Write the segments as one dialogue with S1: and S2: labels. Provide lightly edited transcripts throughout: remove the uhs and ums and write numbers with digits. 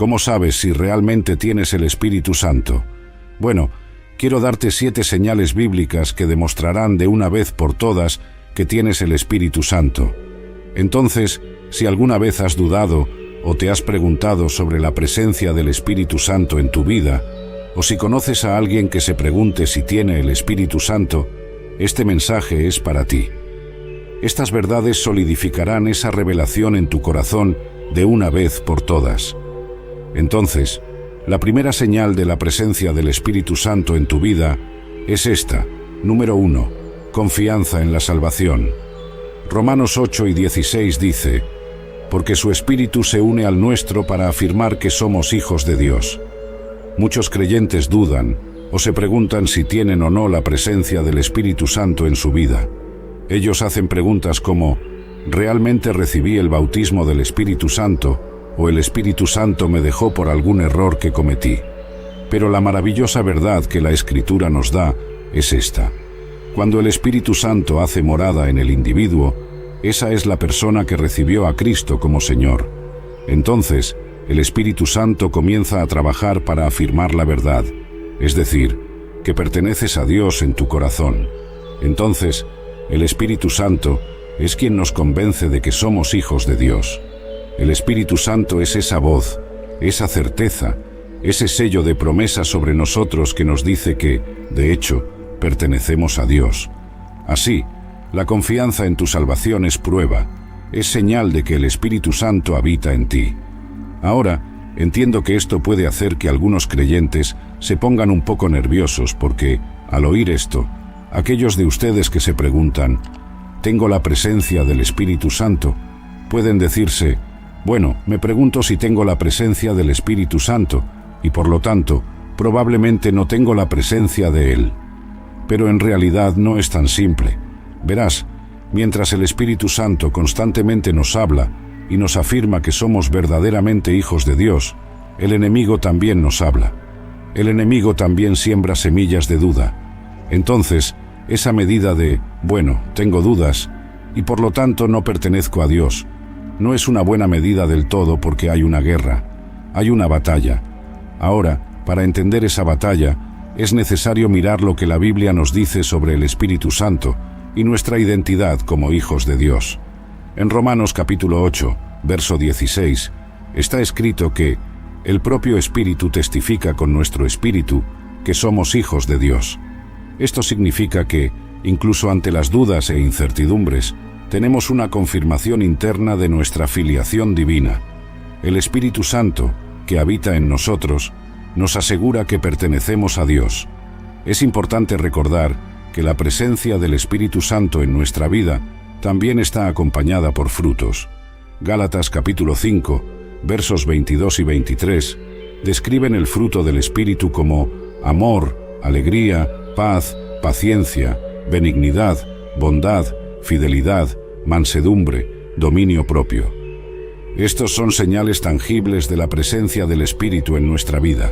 S1: ¿Cómo sabes si realmente tienes el Espíritu Santo? Bueno, quiero darte 7 señales bíblicas que demostrarán de una vez por todas que tienes el Espíritu Santo. Entonces, si alguna vez has dudado o te has preguntado sobre la presencia del Espíritu Santo en tu vida, o si conoces a alguien que se pregunte si tiene el Espíritu Santo, este mensaje es para ti. Estas verdades solidificarán esa revelación en tu corazón de una vez por todas. Entonces, la primera señal de la presencia del Espíritu Santo en tu vida es esta. Número 1. Confianza en la salvación. Romanos 8:16 dice: porque su Espíritu se une al nuestro para afirmar que somos hijos de Dios. Muchos creyentes dudan o se preguntan si tienen o no la presencia del Espíritu Santo en su vida. Ellos hacen preguntas como: ¿realmente recibí el bautismo del Espíritu Santo o el Espíritu Santo me dejó por algún error que cometí? Pero la maravillosa verdad que la Escritura nos da es esta. Cuando el Espíritu Santo hace morada en el individuo, esa es la persona que recibió a Cristo como Señor. Entonces, el Espíritu Santo comienza a trabajar para afirmar la verdad, es decir, que perteneces a Dios en tu corazón. Entonces, el Espíritu Santo es quien nos convence de que somos hijos de Dios. El Espíritu Santo es esa voz, esa certeza, ese sello de promesa sobre nosotros que nos dice que, de hecho, pertenecemos a Dios. Así, la confianza en tu salvación es prueba, es señal de que el Espíritu Santo habita en ti. Ahora, entiendo que esto puede hacer que algunos creyentes se pongan un poco nerviosos porque, al oír esto, aquellos de ustedes que se preguntan, ¿tengo la presencia del Espíritu Santo?, pueden decirse, bueno, me pregunto si tengo la presencia del Espíritu Santo, y por lo tanto, probablemente no tengo la presencia de Él. Pero en realidad no es tan simple. Verás, mientras el Espíritu Santo constantemente nos habla y nos afirma que somos verdaderamente hijos de Dios, el enemigo también nos habla. El enemigo también siembra semillas de duda. Entonces, esa medida de, bueno, tengo dudas, y por lo tanto no pertenezco a Dios, no es una buena medida del todo porque hay una guerra, hay una batalla. Ahora, para entender esa batalla, es necesario mirar lo que la Biblia nos dice sobre el Espíritu Santo y nuestra identidad como hijos de Dios. En Romanos capítulo 8, verso 16, está escrito que el propio Espíritu testifica con nuestro espíritu que somos hijos de Dios. Esto significa que, incluso ante las dudas e incertidumbres, tenemos una confirmación interna de nuestra filiación divina. El Espíritu Santo, que habita en nosotros, nos asegura que pertenecemos a Dios. Es importante recordar que la presencia del Espíritu Santo en nuestra vida también está acompañada por frutos. Gálatas capítulo 5, versos 22 y 23, describen el fruto del Espíritu como amor, alegría, paz, paciencia, benignidad, bondad, fidelidad, mansedumbre, dominio propio. Estos son señales tangibles de la presencia del Espíritu en nuestra vida.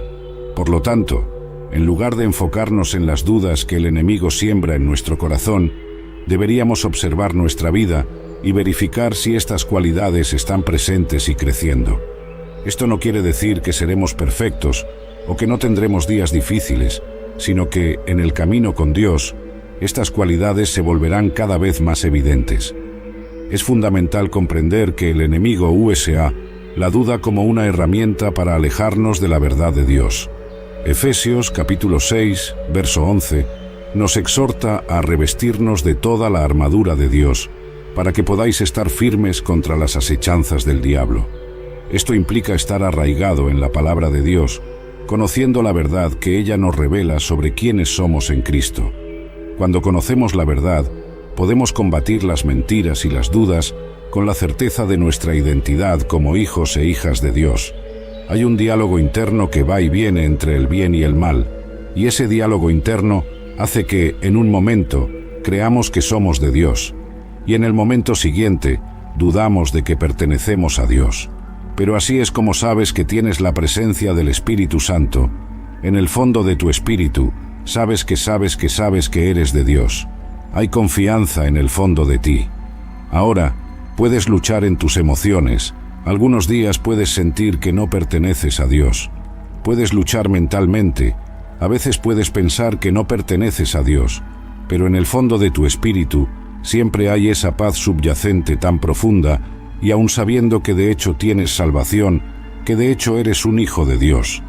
S1: Por lo tanto, en lugar de enfocarnos en las dudas que el enemigo siembra en nuestro corazón, deberíamos observar nuestra vida y verificar si estas cualidades están presentes y creciendo. Esto no quiere decir que seremos perfectos o que no tendremos días difíciles, sino que, en el camino con Dios, estas cualidades se volverán cada vez más evidentes. Es fundamental comprender que el enemigo usa la duda como una herramienta para alejarnos de la verdad de Dios. Efesios capítulo 6, verso 11, nos exhorta a revestirnos de toda la armadura de Dios, para que podáis estar firmes contra las asechanzas del diablo. Esto implica estar arraigado en la palabra de Dios, conociendo la verdad que ella nos revela sobre quiénes somos en Cristo. Cuando conocemos la verdad, podemos combatir las mentiras y las dudas con la certeza de nuestra identidad como hijos e hijas de Dios. Hay un diálogo interno que va y viene entre el bien y el mal, y ese diálogo interno hace que, en un momento, creamos que somos de Dios, y en el momento siguiente, dudamos de que pertenecemos a Dios. Pero así es como sabes que tienes la presencia del Espíritu Santo. En el fondo de tu espíritu, sabes que eres de Dios. Hay confianza en el fondo de ti. Ahora, puedes luchar en tus emociones, Algunos días puedes sentir que no perteneces a Dios. Puedes luchar mentalmente. A veces puedes pensar que no perteneces a Dios, pero en el fondo de tu espíritu siempre hay esa paz subyacente tan profunda, y aun sabiendo que de hecho tienes salvación, que de hecho eres un hijo de Dios.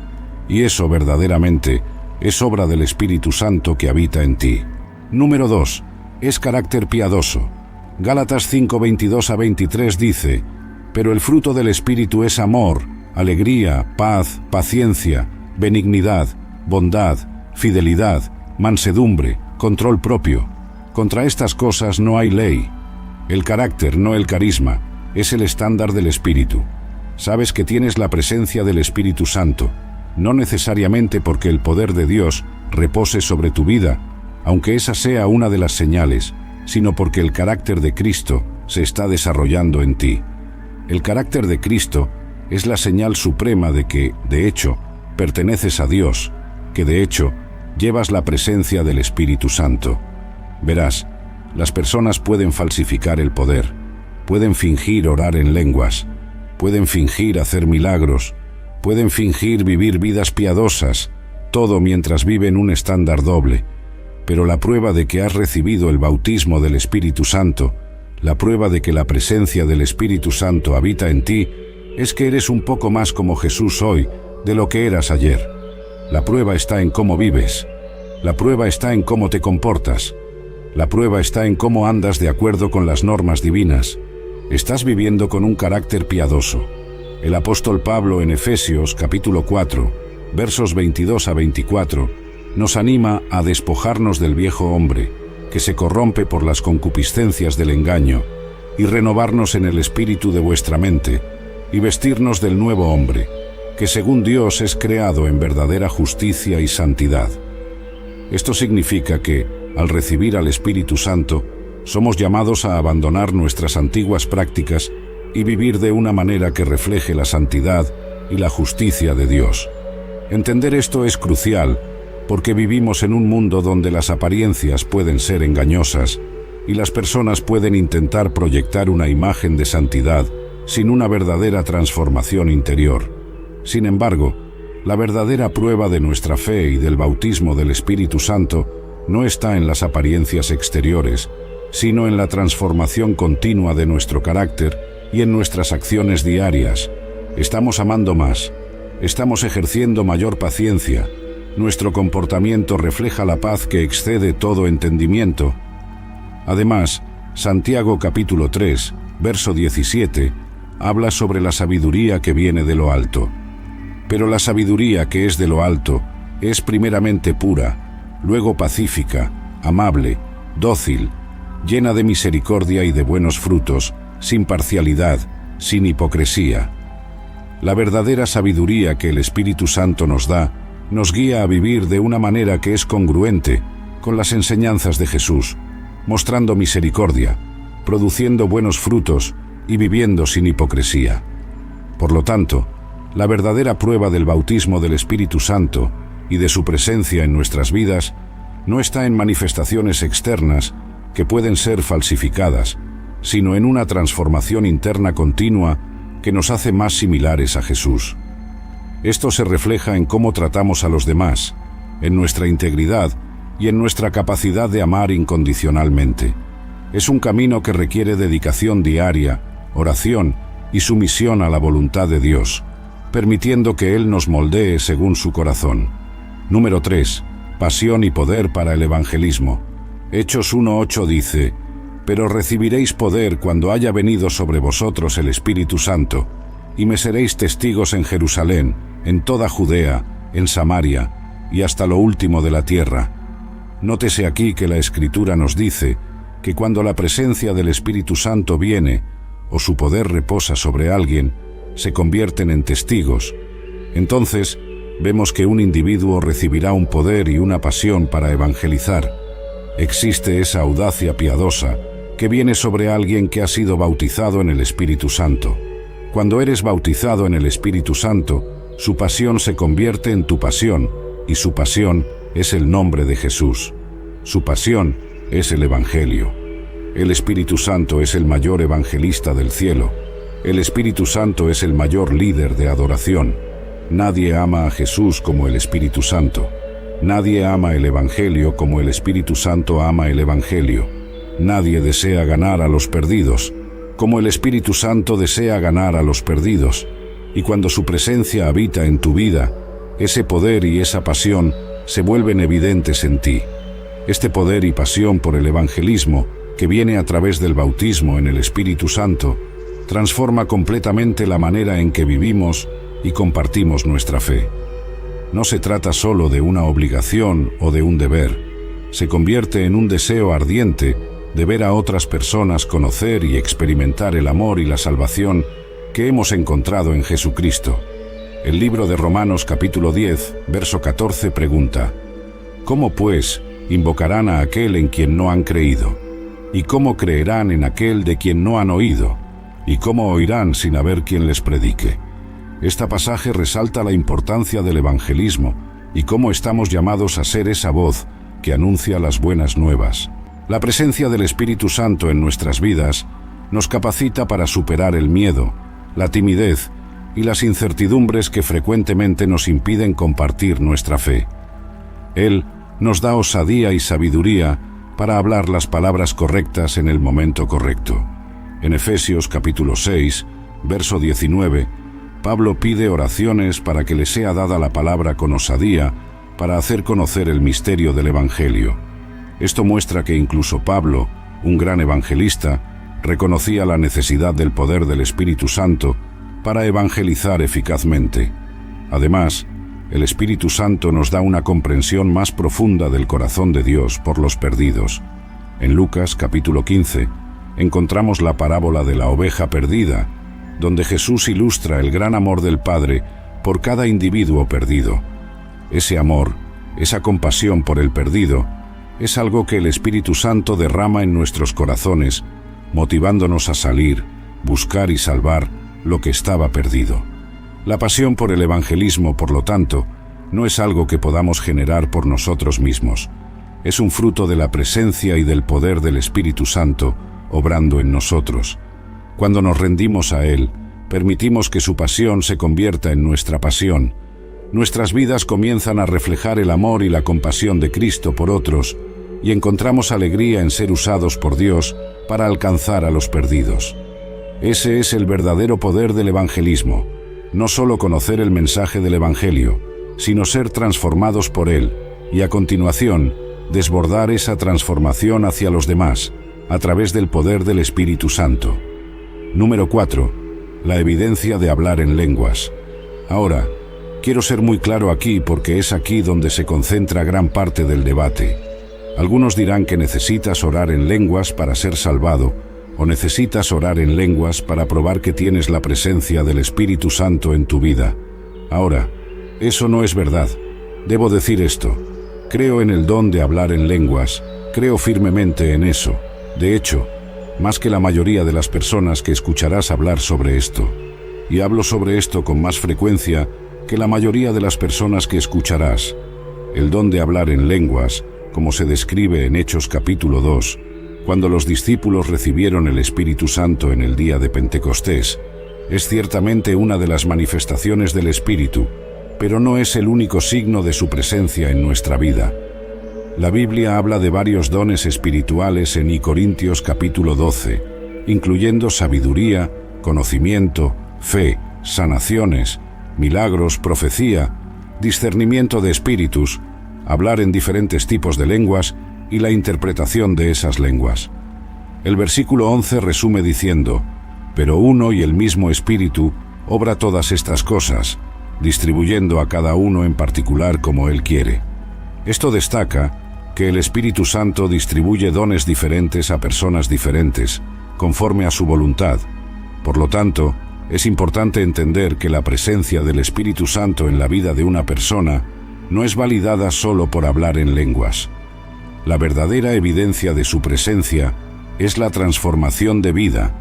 S1: Y eso verdaderamente es obra del Espíritu Santo que habita en ti. Número 2. Es carácter piadoso. Gálatas 5:22-23 dice: pero el fruto del Espíritu es amor, alegría, paz, paciencia, benignidad, bondad, fidelidad, mansedumbre, control propio. Contra estas cosas no hay ley. El carácter, no el carisma, es el estándar del Espíritu. Sabes que tienes la presencia del Espíritu Santo, no necesariamente porque el poder de Dios repose sobre tu vida, aunque esa sea una de las señales, sino porque el carácter de Cristo se está desarrollando en ti. El carácter de Cristo es la señal suprema de que, de hecho, perteneces a Dios, que de hecho, llevas la presencia del Espíritu Santo. Verás, las personas pueden falsificar el poder, pueden fingir orar en lenguas, pueden fingir hacer milagros, pueden fingir vivir vidas piadosas, todo mientras viven un estándar doble. Pero la prueba de que has recibido el bautismo del Espíritu Santo, la prueba de que la presencia del Espíritu Santo habita en ti, es que eres un poco más como Jesús hoy de lo que eras ayer. La prueba está en cómo vives. La prueba está en cómo te comportas. La prueba está en cómo andas de acuerdo con las normas divinas. Estás viviendo con un carácter piadoso. El apóstol Pablo en Efesios capítulo 4, versos 22-24, nos anima a despojarnos del viejo hombre, que se corrompe por las concupiscencias del engaño, y renovarnos en el espíritu de vuestra mente, y vestirnos del nuevo hombre, que según Dios es creado en verdadera justicia y santidad. Esto significa que, al recibir al Espíritu Santo, somos llamados a abandonar nuestras antiguas prácticas y vivir de una manera que refleje la santidad y la justicia de Dios. Entender esto es crucial, porque vivimos en un mundo donde las apariencias pueden ser engañosas y las personas pueden intentar proyectar una imagen de santidad sin una verdadera transformación interior. Sin embargo, la verdadera prueba de nuestra fe y del bautismo del Espíritu Santo no está en las apariencias exteriores, sino en la transformación continua de nuestro carácter y en nuestras acciones diarias. Estamos amando más, estamos ejerciendo mayor paciencia, nuestro comportamiento refleja la paz que excede todo entendimiento. Además, Santiago capítulo 3, verso 17, habla sobre la sabiduría que viene de lo alto. Pero la sabiduría que es de lo alto es primeramente pura, luego pacífica, amable, dócil, llena de misericordia y de buenos frutos, sin parcialidad, sin hipocresía. La verdadera sabiduría que el Espíritu Santo nos da nos guía a vivir de una manera que es congruente con las enseñanzas de Jesús, mostrando misericordia, produciendo buenos frutos y viviendo sin hipocresía. Por lo tanto, la verdadera prueba del bautismo del Espíritu Santo y de su presencia en nuestras vidas no está en manifestaciones externas que pueden ser falsificadas, sino en una transformación interna continua que nos hace más similares a Jesús. Esto se refleja en cómo tratamos a los demás, en nuestra integridad y en nuestra capacidad de amar incondicionalmente. Es un camino que requiere dedicación diaria, oración y sumisión a la voluntad de Dios, permitiendo que Él nos moldee según su corazón. Número 3. Pasión y poder para el evangelismo. Hechos 1:8 dice: pero recibiréis poder cuando haya venido sobre vosotros el Espíritu Santo, y me seréis testigos en Jerusalén, en toda Judea, en Samaria y hasta lo último de la tierra. Nótese aquí que la Escritura nos dice que cuando la presencia del Espíritu Santo viene o su poder reposa sobre alguien, se convierten en testigos. Entonces, vemos que un individuo recibirá un poder y una pasión para evangelizar. Existe esa audacia piadosa que viene sobre alguien que ha sido bautizado en el Espíritu Santo. Cuando eres bautizado en el Espíritu Santo, su pasión se convierte en tu pasión, y su pasión es el nombre de Jesús. Su pasión es el Evangelio. El Espíritu Santo es el mayor evangelista del cielo. El Espíritu Santo es el mayor líder de adoración. Nadie ama a Jesús como el Espíritu Santo. Nadie ama el Evangelio como el Espíritu Santo ama el Evangelio. Nadie desea ganar a los perdidos como el Espíritu Santo desea ganar a los perdidos. Y cuando su presencia habita en tu vida, ese poder y esa pasión se vuelven evidentes en ti. Este poder y pasión por el evangelismo, que viene a través del bautismo en el Espíritu Santo, transforma completamente la manera en que vivimos y compartimos nuestra fe. No se trata solo de una obligación o de un deber. Se convierte en un deseo ardiente de ver a otras personas conocer y experimentar el amor y la salvación que hemos encontrado en Jesucristo. El libro de Romanos capítulo 10, verso 14 pregunta: ¿cómo pues invocarán a aquel en quien no han creído? ¿Y cómo creerán en aquel de quien no han oído? ¿Y cómo oirán sin haber quien les predique? Este pasaje resalta la importancia del evangelismo y cómo estamos llamados a ser esa voz que anuncia las buenas nuevas. La presencia del Espíritu Santo en nuestras vidas nos capacita para superar el miedo, la timidez y las incertidumbres que frecuentemente nos impiden compartir nuestra fe. Él nos da osadía y sabiduría para hablar las palabras correctas en el momento correcto. En Efesios capítulo 6, verso 19, Pablo pide oraciones para que le sea dada la palabra con osadía para hacer conocer el misterio del Evangelio. Esto muestra que incluso Pablo, un gran evangelista, reconocía la necesidad del poder del Espíritu Santo para evangelizar eficazmente. Además, el Espíritu Santo nos da una comprensión más profunda del corazón de Dios por los perdidos. En Lucas capítulo 15 encontramos la parábola de la oveja perdida, donde Jesús ilustra el gran amor del Padre por cada individuo perdido. Ese amor, esa compasión por el perdido, es algo que el Espíritu Santo derrama en nuestros corazones, motivándonos a salir, buscar y salvar lo que estaba perdido. La pasión por el evangelismo, por lo tanto, no es algo que podamos generar por nosotros mismos. Es un fruto de la presencia y del poder del Espíritu Santo obrando en nosotros. Cuando nos rendimos a Él, permitimos que su pasión se convierta en nuestra pasión. Nuestras vidas comienzan a reflejar el amor y la compasión de Cristo por otros, y encontramos alegría en ser usados por Dios para alcanzar a los perdidos. Ese es el verdadero poder del evangelismo, no solo conocer el mensaje del Evangelio, sino ser transformados por él, y a continuación, desbordar esa transformación hacia los demás, a través del poder del Espíritu Santo. Número 4. La evidencia de hablar en lenguas. Ahora, quiero ser muy claro aquí porque es aquí donde se concentra gran parte del debate. Algunos dirán que necesitas orar en lenguas para ser salvado, o necesitas orar en lenguas para probar que tienes la presencia del Espíritu Santo en tu vida. Ahora, eso no es verdad. Debo decir esto: creo en el don de hablar en lenguas, creo firmemente en eso. De hecho, más que la mayoría de las personas que escucharás hablar sobre esto. Y hablo sobre esto con más frecuencia que la mayoría de las personas que escucharás. El don de hablar en lenguas, como se describe en Hechos capítulo 2, cuando los discípulos recibieron el Espíritu Santo en el día de Pentecostés, es ciertamente una de las manifestaciones del Espíritu, pero no es el único signo de su presencia en nuestra vida. La Biblia habla de varios dones espirituales en Corintios capítulo 12, incluyendo sabiduría, conocimiento, fe, sanaciones, milagros, profecía, discernimiento de espíritus, hablar en diferentes tipos de lenguas y la interpretación de esas lenguas. El versículo 11 resume diciendo: pero uno y el mismo Espíritu obra todas estas cosas, distribuyendo a cada uno en particular como Él quiere. Esto destaca que el Espíritu Santo distribuye dones diferentes a personas diferentes, conforme a su voluntad. Por lo tanto, es importante entender que la presencia del Espíritu Santo en la vida de una persona no es validada solo por hablar en lenguas. La verdadera evidencia de su presencia es la transformación de vida,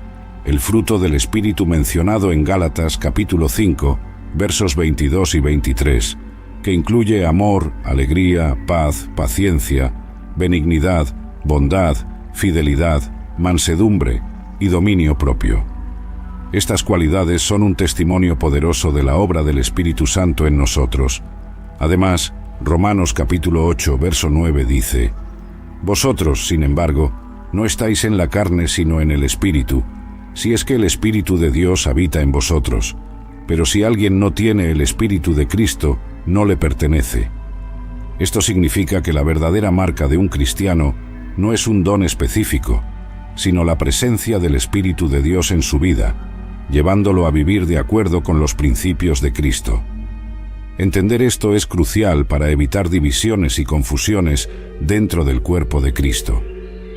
S1: el fruto del Espíritu mencionado en Gálatas capítulo 5, versos 22 y 23, que incluye amor, alegría, paz, paciencia, benignidad, bondad, fidelidad, mansedumbre y dominio propio. Estas cualidades son un testimonio poderoso de la obra del Espíritu Santo en nosotros. Además, Romanos capítulo 8, verso 9 dice: Vosotros, sin embargo, no estáis en la carne sino en el Espíritu, si es que el Espíritu de Dios habita en vosotros. Pero si alguien no tiene el Espíritu de Cristo, no le pertenece. Esto significa que la verdadera marca de un cristiano no es un don específico, sino la presencia del Espíritu de Dios en su vida, llevándolo a vivir de acuerdo con los principios de Cristo. Entender esto es crucial para evitar divisiones y confusiones dentro del cuerpo de Cristo.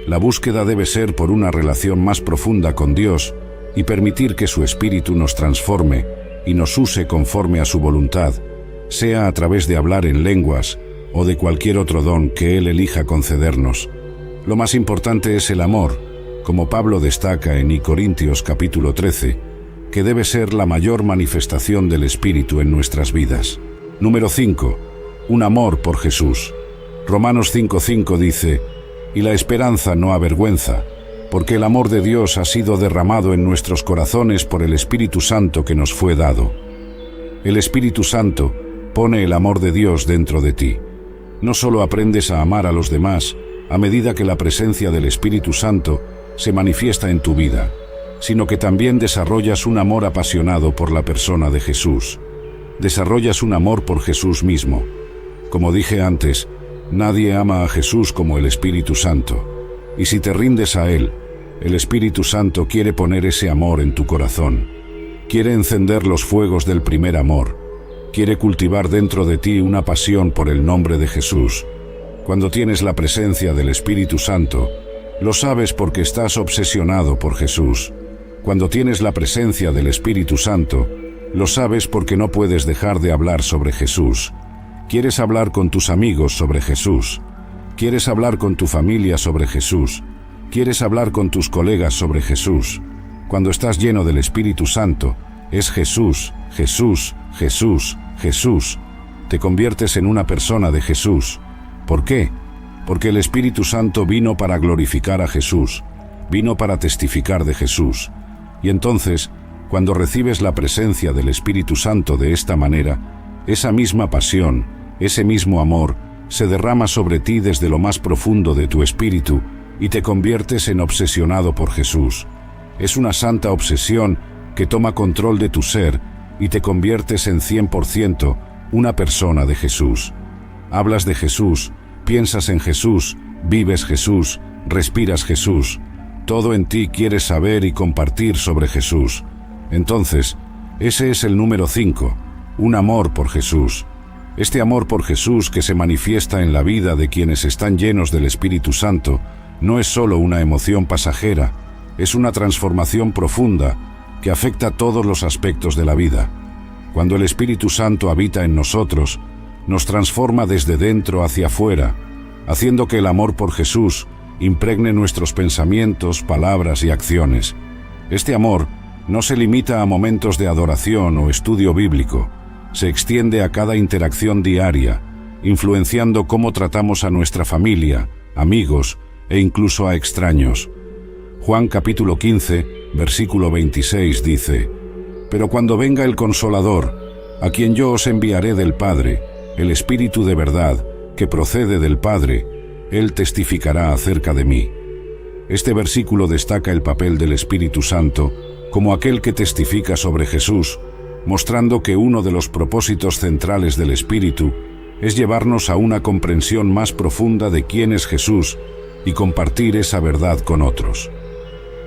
S1: La búsqueda debe ser por una relación más profunda con Dios y permitir que su Espíritu nos transforme y nos use conforme a su voluntad, sea a través de hablar en lenguas o de cualquier otro don que Él elija concedernos. Lo más importante es el amor, como Pablo destaca en Corintios capítulo 13, que debe ser la mayor manifestación del Espíritu en nuestras vidas. Número 5. Un amor por Jesús. Romanos 5:5 dice: Y la esperanza no avergüenza, porque el amor de Dios ha sido derramado en nuestros corazones por el Espíritu Santo que nos fue dado. El Espíritu Santo pone el amor de Dios dentro de ti. No solo aprendes a amar a los demás a medida que la presencia del Espíritu Santo se manifiesta en tu vida, sino que también desarrollas un amor apasionado por la persona de Jesús. Desarrollas un amor por Jesús mismo. Como dije antes, nadie ama a Jesús como el Espíritu Santo. Y si te rindes a Él, el Espíritu Santo quiere poner ese amor en tu corazón. Quiere encender los fuegos del primer amor. Quiere cultivar dentro de ti una pasión por el nombre de Jesús. Cuando tienes la presencia del Espíritu Santo, lo sabes porque estás obsesionado por Jesús. Cuando tienes la presencia del Espíritu Santo, lo sabes porque no puedes dejar de hablar sobre Jesús. Quieres hablar con tus amigos sobre Jesús. Quieres hablar con tu familia sobre Jesús. Quieres hablar con tus colegas sobre Jesús. Cuando estás lleno del Espíritu Santo, es Jesús, Jesús, Jesús, Jesús. Te conviertes en una persona de Jesús. ¿Por qué? Porque el Espíritu Santo vino para glorificar a Jesús, vino para testificar de Jesús. Y entonces, cuando recibes la presencia del Espíritu Santo de esta manera, esa misma pasión, ese mismo amor, se derrama sobre ti desde lo más profundo de tu espíritu y te conviertes en obsesionado por Jesús. Es una santa obsesión que toma control de tu ser y te conviertes en 100% una persona de Jesús. Hablas de Jesús, piensas en Jesús, vives Jesús, respiras Jesús. Todo en ti quiere saber y compartir sobre Jesús. Entonces, ese es el número 5, un amor por Jesús. Este amor por Jesús que se manifiesta en la vida de quienes están llenos del Espíritu Santo no es solo una emoción pasajera, es una transformación profunda que afecta todos los aspectos de la vida. Cuando el Espíritu Santo habita en nosotros, nos transforma desde dentro hacia afuera, haciendo que el amor por Jesús impregne nuestros pensamientos, palabras y acciones. Este amor no se limita a momentos de adoración o estudio bíblico, se extiende a cada interacción diaria, influenciando cómo tratamos a nuestra familia, amigos e incluso a extraños. Juan capítulo 15, versículo 26 dice: Pero cuando venga el Consolador, a quien yo os enviaré del Padre, el Espíritu de verdad, que procede del Padre, Él testificará acerca de mí. Este versículo destaca el papel del Espíritu Santo como aquel que testifica sobre Jesús, mostrando que uno de los propósitos centrales del Espíritu es llevarnos a una comprensión más profunda de quién es Jesús y compartir esa verdad con otros.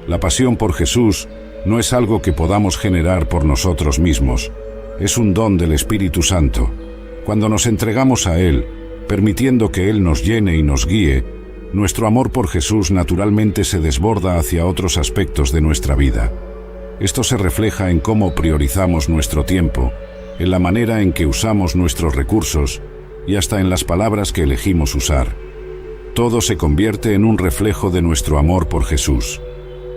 S1: La pasión por Jesús no es algo que podamos generar por nosotros mismos, es un don del Espíritu Santo. Cuando nos entregamos a Él, permitiendo que Él nos llene y nos guíe, nuestro amor por Jesús naturalmente se desborda hacia otros aspectos de nuestra vida. Esto se refleja en cómo priorizamos nuestro tiempo, en la manera en que usamos nuestros recursos y hasta en las palabras que elegimos usar. Todo se convierte en un reflejo de nuestro amor por Jesús.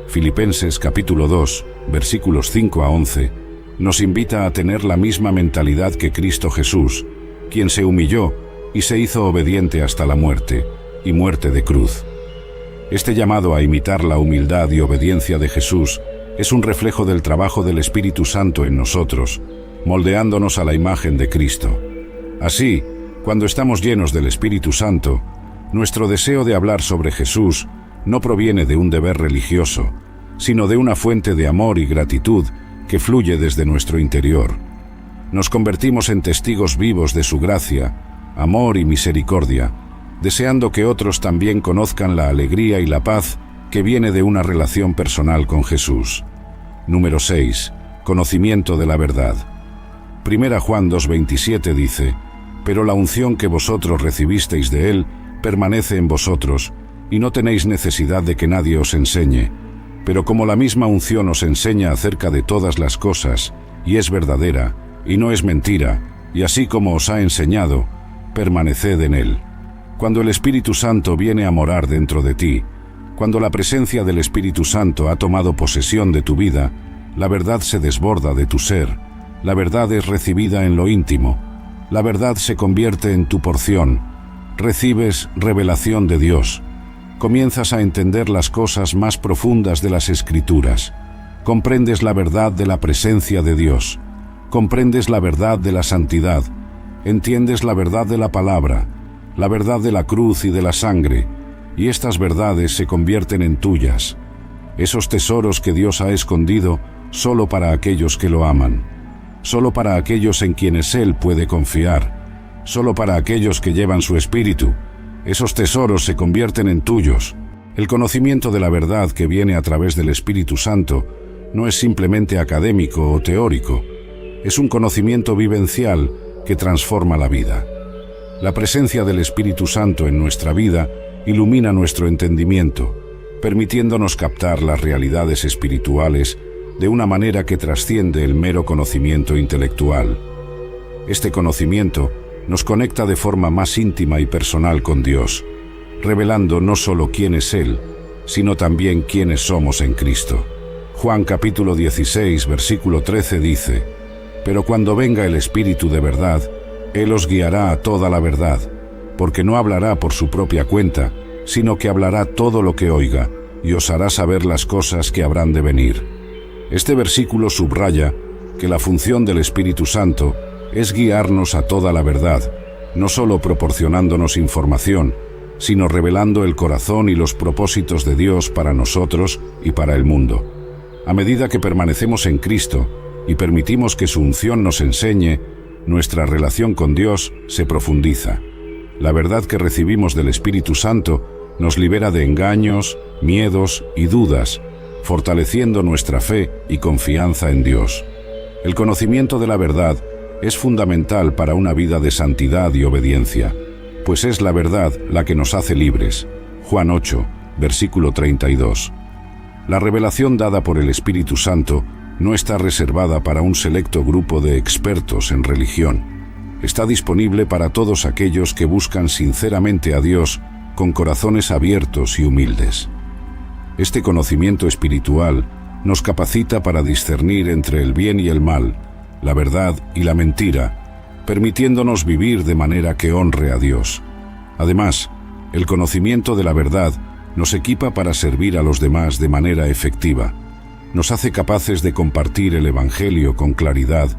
S1: Filipenses capítulo 2, versículos 5 a 11, nos invita a tener la misma mentalidad que Cristo Jesús, quien se humilló y se hizo obediente hasta la muerte, y muerte de cruz. Este llamado a imitar la humildad y obediencia de Jesús Es un reflejo del trabajo del Espíritu Santo en nosotros, moldeándonos a la imagen de Cristo. Así, cuando estamos llenos del Espíritu Santo, nuestro deseo de hablar sobre Jesús no proviene de un deber religioso, sino de una fuente de amor y gratitud que fluye desde nuestro interior. Nos convertimos en testigos vivos de su gracia, amor y misericordia, deseando que otros también conozcan la alegría y la paz que viene de una relación personal con Jesús. Número 6. Conocimiento de la verdad. 1 Juan 2:27 dice: «Pero la unción que vosotros recibisteis de Él permanece en vosotros, y no tenéis necesidad de que nadie os enseñe. Pero como la misma unción os enseña acerca de todas las cosas, y es verdadera, y no es mentira, y así como os ha enseñado, permaneced en Él». Cuando el Espíritu Santo viene a morar dentro de ti, cuando la presencia del Espíritu Santo ha tomado posesión de tu vida, la verdad se desborda de tu ser, la verdad es recibida en lo íntimo, la verdad se convierte en tu porción, recibes revelación de Dios, comienzas a entender las cosas más profundas de las Escrituras, comprendes la verdad de la presencia de Dios, comprendes la verdad de la santidad, entiendes la verdad de la palabra, la verdad de la cruz y de la sangre, y estas verdades se convierten en tuyas, esos tesoros que Dios ha escondido solo para aquellos que lo aman, solo para aquellos en quienes Él puede confiar, solo para aquellos que llevan su espíritu. Esos tesoros se convierten en tuyos. El conocimiento de la verdad que viene a través del Espíritu Santo no es simplemente académico o teórico, es un conocimiento vivencial que transforma la vida. La presencia del Espíritu Santo en nuestra vida ilumina nuestro entendimiento, permitiéndonos captar las realidades espirituales de una manera que trasciende el mero conocimiento intelectual. Este conocimiento nos conecta de forma más íntima y personal con Dios, revelando no solo quién es Él, sino también quiénes somos en Cristo. Juan capítulo 16, versículo 13 dice: «Pero cuando venga el Espíritu de verdad, Él os guiará a toda la verdad, porque no hablará por su propia cuenta, sino que hablará todo lo que oiga, y os hará saber las cosas que habrán de venir». Este versículo subraya que la función del Espíritu Santo es guiarnos a toda la verdad, no solo proporcionándonos información, sino revelando el corazón y los propósitos de Dios para nosotros y para el mundo. A medida que permanecemos en Cristo y permitimos que su unción nos enseñe, nuestra relación con Dios se profundiza. La verdad que recibimos del Espíritu Santo nos libera de engaños, miedos y dudas, fortaleciendo nuestra fe y confianza en Dios. El conocimiento de la verdad es fundamental para una vida de santidad y obediencia, pues es la verdad la que nos hace libres. Juan 8, versículo 32. La revelación dada por el Espíritu Santo no está reservada para un selecto grupo de expertos en religión. Está disponible para todos aquellos que buscan sinceramente a Dios con corazones abiertos y humildes. Este conocimiento espiritual nos capacita para discernir entre el bien y el mal, la verdad y la mentira, permitiéndonos vivir de manera que honre a Dios. Además, el conocimiento de la verdad nos equipa para servir a los demás de manera efectiva. Nos hace capaces de compartir el Evangelio con claridad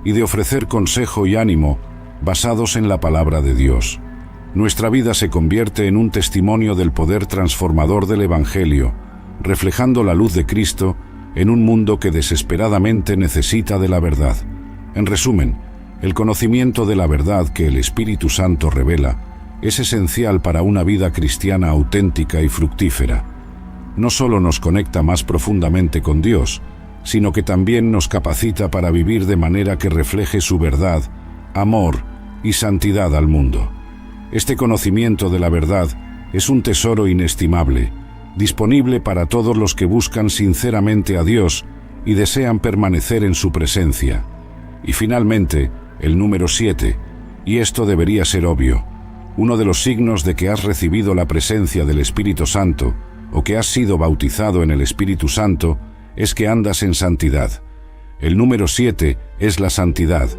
S1: y de ofrecer consejo y ánimo basados en la palabra de Dios. Nuestra vida se convierte en un testimonio del poder transformador del Evangelio, reflejando la luz de Cristo en un mundo que desesperadamente necesita de la verdad. En resumen, el conocimiento de la verdad que el Espíritu Santo revela es esencial para una vida cristiana auténtica y fructífera. No solo nos conecta más profundamente con Dios, sino que también nos capacita para vivir de manera que refleje su verdad, amor y santidad al mundo. Este conocimiento de la verdad es un tesoro inestimable, disponible para todos los que buscan sinceramente a Dios y desean permanecer en su presencia. Y finalmente, el número 7, y esto debería ser obvio, uno de los signos de que has recibido la presencia del Espíritu Santo o que has sido bautizado en el Espíritu Santo es que andas en santidad. El número 7 es la santidad.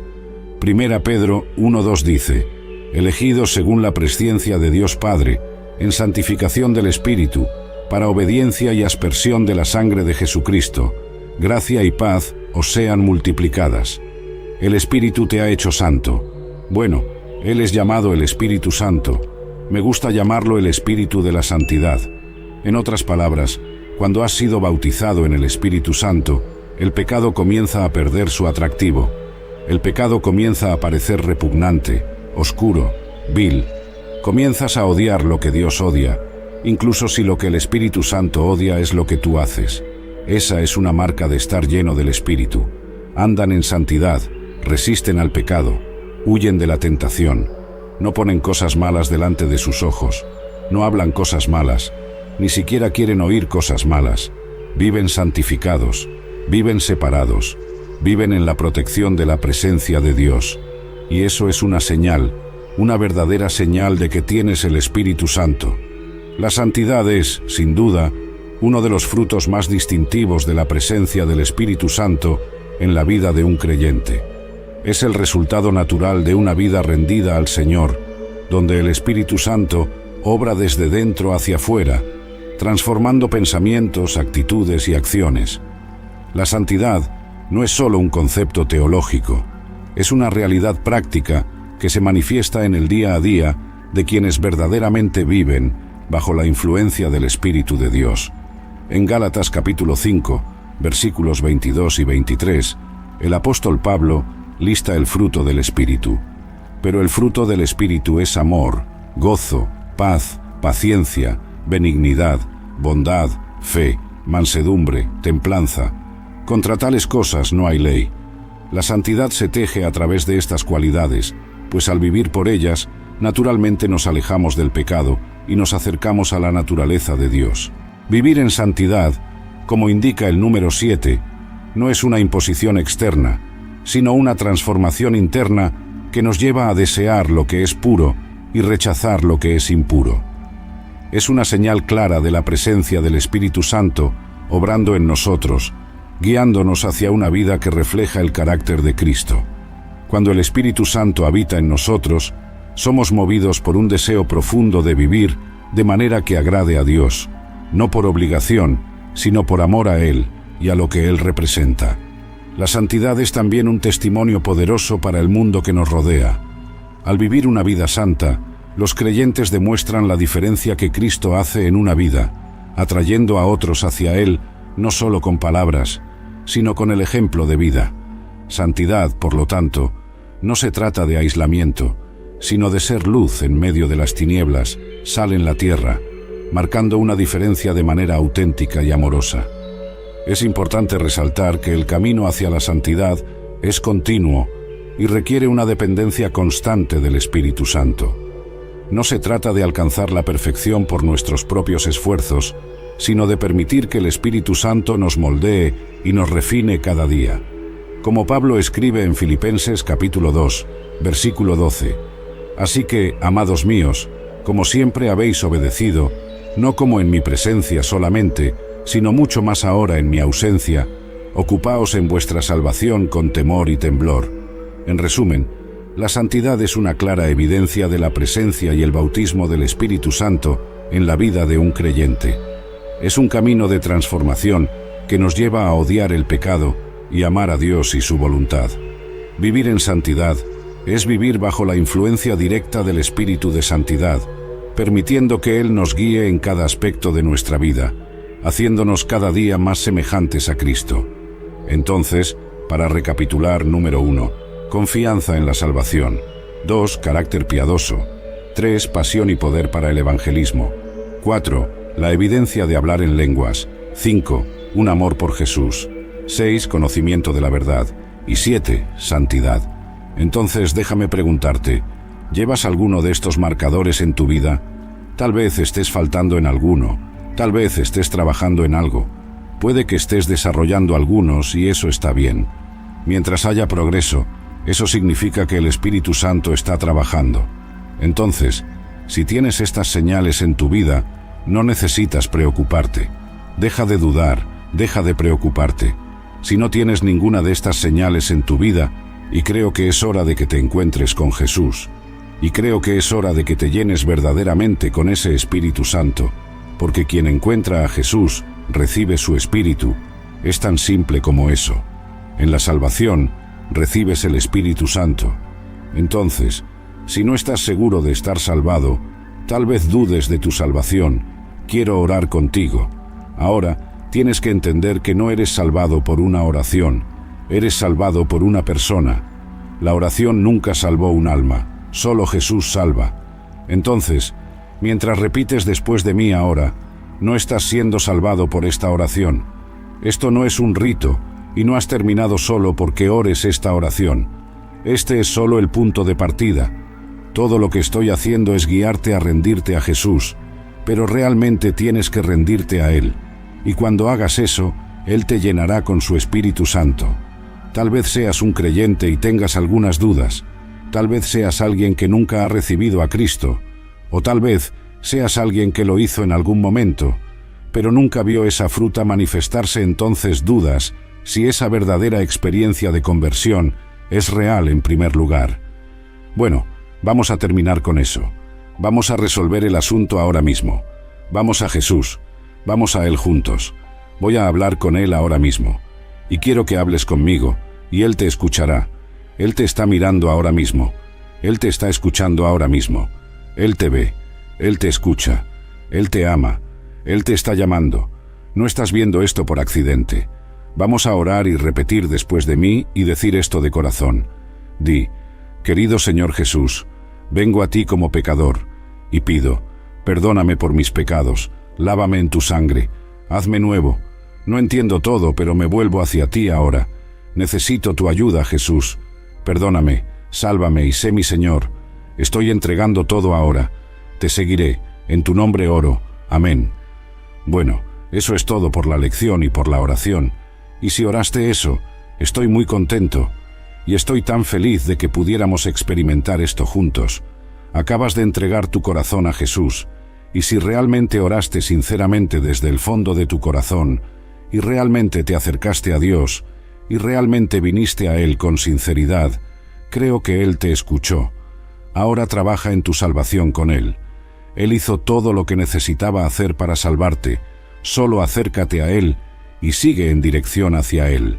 S1: 1 Pedro 1:2 dice: «Elegidos según la presciencia de Dios Padre, en santificación del Espíritu, para obediencia y aspersión de la sangre de Jesucristo, gracia y paz os sean multiplicadas. El Espíritu te ha hecho santo. Bueno, Él es llamado el Espíritu Santo. Me gusta llamarlo el Espíritu de la Santidad. En otras palabras, cuando has sido bautizado en el Espíritu Santo, el pecado comienza a perder su atractivo. El pecado comienza a parecer repugnante, oscuro, vil. Comienzas a odiar lo que Dios odia, incluso si lo que el Espíritu Santo odia es lo que tú haces. Esa es una marca de estar lleno del Espíritu. Andan en santidad, resisten al pecado, huyen de la tentación, no ponen cosas malas delante de sus ojos, no hablan cosas malas, ni siquiera quieren oír cosas malas. Viven santificados, viven separados, viven en la protección de la presencia de Dios. Y eso es una señal, una verdadera señal de que tienes el Espíritu Santo. La santidad es, sin duda, uno de los frutos más distintivos de la presencia del Espíritu Santo en la vida de un creyente. Es el resultado natural de una vida rendida al Señor, donde el Espíritu Santo obra desde dentro hacia afuera, transformando pensamientos, actitudes y acciones. La santidad no es solo un concepto teológico, es una realidad práctica que se manifiesta en el día a día de quienes verdaderamente viven bajo la influencia del Espíritu de Dios. En Gálatas capítulo 5, versículos 22 y 23, el apóstol Pablo lista el fruto del Espíritu. Pero el fruto del Espíritu es amor, gozo, paz, paciencia, benignidad, bondad, fe, mansedumbre, templanza. Contra tales cosas no hay ley. La santidad se teje a través de estas cualidades, pues al vivir por ellas, naturalmente nos alejamos del pecado y nos acercamos a la naturaleza de Dios. Vivir en santidad, como indica el número 7, no es una imposición externa, sino una transformación interna que nos lleva a desear lo que es puro y rechazar lo que es impuro. Es una señal clara de la presencia del Espíritu Santo obrando en nosotros, guiándonos hacia una vida que refleja el carácter de Cristo. Cuando el Espíritu Santo habita en nosotros, somos movidos por un deseo profundo de vivir de manera que agrade a Dios, no por obligación, sino por amor a Él y a lo que Él representa. La santidad es también un testimonio poderoso para el mundo que nos rodea. Al vivir una vida santa, los creyentes demuestran la diferencia que Cristo hace en una vida, atrayendo a otros hacia Él no solo con palabras, sino con el ejemplo de vida. Santidad, por lo tanto, no se trata de aislamiento, sino de ser luz en medio de las tinieblas, sal en la tierra, marcando una diferencia de manera auténtica y amorosa. Es importante resaltar que el camino hacia la santidad es continuo y requiere una dependencia constante del Espíritu Santo. No se trata de alcanzar la perfección por nuestros propios esfuerzos, sino de permitir que el Espíritu Santo nos moldee y nos refine cada día. Como Pablo escribe en Filipenses capítulo 2, versículo 12, «Así que, amados míos, como siempre habéis obedecido, no como en mi presencia solamente, sino mucho más ahora en mi ausencia, ocupaos en vuestra salvación con temor y temblor». En resumen, la santidad es una clara evidencia de la presencia y el bautismo del Espíritu Santo en la vida de un creyente. Es un camino de transformación que nos lleva a odiar el pecado y amar a Dios y su voluntad. Vivir en santidad es vivir bajo la influencia directa del Espíritu de Santidad, permitiendo que Él nos guíe en cada aspecto de nuestra vida, haciéndonos cada día más semejantes a Cristo. Entonces, para recapitular, número 1, confianza en la salvación. 2, carácter piadoso. 3, pasión y poder para el evangelismo. 4, la evidencia de hablar en lenguas. 5, un amor por Jesús. 6, conocimiento de la verdad. Y 7, santidad. Entonces déjame preguntarte, ¿llevas alguno de estos marcadores en tu vida? Tal vez estés faltando en alguno, tal vez estés trabajando en algo. Puede que estés desarrollando algunos y eso está bien. Mientras haya progreso, eso significa que el Espíritu Santo está trabajando. Entonces, si tienes estas señales en tu vida, no necesitas preocuparte. Deja de dudar, deja de preocuparte. Si no tienes ninguna de estas señales en tu vida, y creo que es hora de que te encuentres con Jesús, y creo que es hora de que te llenes verdaderamente con ese Espíritu Santo, porque quien encuentra a Jesús recibe su Espíritu, Es tan simple como eso. En la salvación recibes el Espíritu Santo. Entonces, si no estás seguro de estar salvado, tal vez dudes de tu salvación. Quiero orar contigo. Ahora, tienes que entender que no eres salvado por una oración, eres salvado por una persona. La oración nunca salvó un alma, solo Jesús salva. Entonces, mientras repites después de mí ahora, no estás siendo salvado por esta oración. Esto no es un rito, y no has terminado solo porque ores esta oración. Este es solo el punto de partida. Todo lo que estoy haciendo es guiarte a rendirte a Jesús, pero realmente tienes que rendirte a Él. Y cuando hagas eso, Él te llenará con su Espíritu Santo. Tal vez seas un creyente y tengas algunas dudas. Tal vez seas alguien que nunca ha recibido a Cristo. O tal vez seas alguien que lo hizo en algún momento, pero nunca vio esa fruta manifestarse. Entonces dudas si esa verdadera experiencia de conversión es real en primer lugar. Bueno, vamos a terminar con eso. Vamos a resolver el asunto ahora mismo. Vamos a Jesús. Vamos a Él juntos. Voy a hablar con Él ahora mismo. Y quiero que hables conmigo, y Él te escuchará. Él te está mirando ahora mismo. Él te está escuchando ahora mismo. Él te ve. Él te escucha. Él te ama. Él te está llamando. No estás viendo esto por accidente. Vamos a orar y repetir después de mí y decir esto de corazón. Di: querido Señor Jesús, vengo a ti como pecador y pido, perdóname por mis pecados, lávame en tu sangre, hazme nuevo. No entiendo todo, pero me vuelvo hacia ti ahora. Necesito tu ayuda, Jesús. Perdóname, sálvame y sé mi Señor. Estoy entregando todo ahora. Te seguiré. En tu nombre oro. Amén. Bueno, eso es todo por la lección y por la oración. Y si oraste eso, estoy muy contento. Y estoy tan feliz de que pudiéramos experimentar esto juntos. Acabas de entregar tu corazón a Jesús. Y si realmente oraste sinceramente desde el fondo de tu corazón, y realmente te acercaste a Dios, y realmente viniste a Él con sinceridad, creo que Él te escuchó. Ahora trabaja en tu salvación con Él. Él hizo todo lo que necesitaba hacer para salvarte. Solo acércate a Él y sigue en dirección hacia Él.